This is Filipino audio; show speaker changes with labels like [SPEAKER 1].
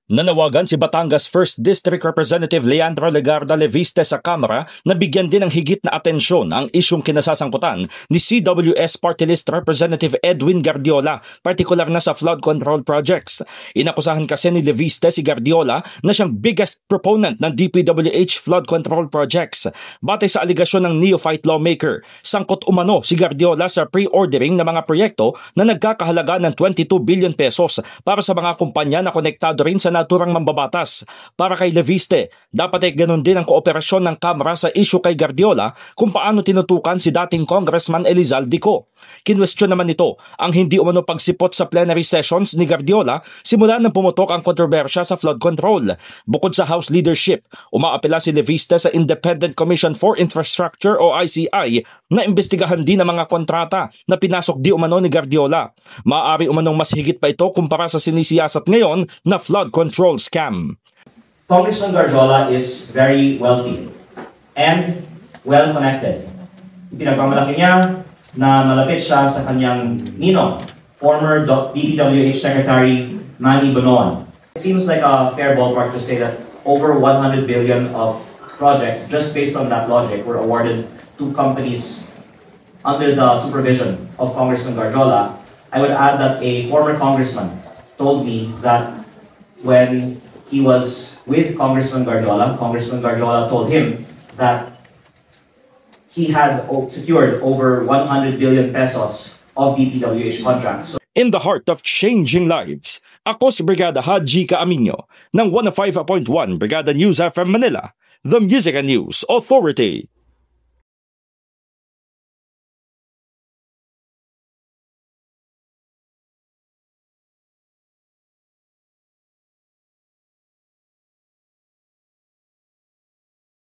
[SPEAKER 1] Nanawagan si Batangas 1st District Representative Leandro Legarda Leviste sa Kamara na bigyan din ng higit na atensyon ang isyong kinasasangkutan ni CWS Party List Representative Edwin Gardiola, partikular na sa flood control projects. Inakusahan kasi ni Leviste si Gardiola na siyang biggest proponent ng DPWH flood control projects. Batay sa aligasyon ng neophyte lawmaker, sangkot umano si Gardiola sa pre-ordering ng mga proyekto na nagkakahalaga ng 22 billion pesos para sa mga kumpanya na konektado rin sa naturang mambabatas. Para kay Leviste, dapat ay ganun din ang kooperasyon ng Kamara sa isyu kay Gardiola kung paano tinutukan si dating Congressman Elizalde Co. Kinwestiyon naman ito ang hindi umano pagsipot sa plenary sessions ni Gardiola simula nang pumutok ang kontrobersya sa flood control. Bukod sa House leadership, umaapela si Leviste sa Independent Commission for Infrastructure o ICI na imbestigahan din ang mga kontrata na pinasok di umano ni Gardiola. Maaari umanong mas higit pa ito kumpara sa sinisiyasat ngayon na flood control scam.
[SPEAKER 2] Congressman Gardiola is very wealthy and well-connected. Pinagmamalaki niya na malapit siya sa kanyang ninong, former DPWH Secretary Manny Bonoan. It seems like a fair ballpark to say that over 100 billion of projects, just based on that logic, were awarded to companies under the supervision of Congressman Gardiola. I would add that a former congressman told me that when he was with Congressman Gardiola told him that he had secured over 100 billion pesos of DPWH contracts.
[SPEAKER 1] In the heart of changing lives, ako si Brigada Haji Caaminio ng 105.1 Brigada News FM Manila, the Music and News Authority.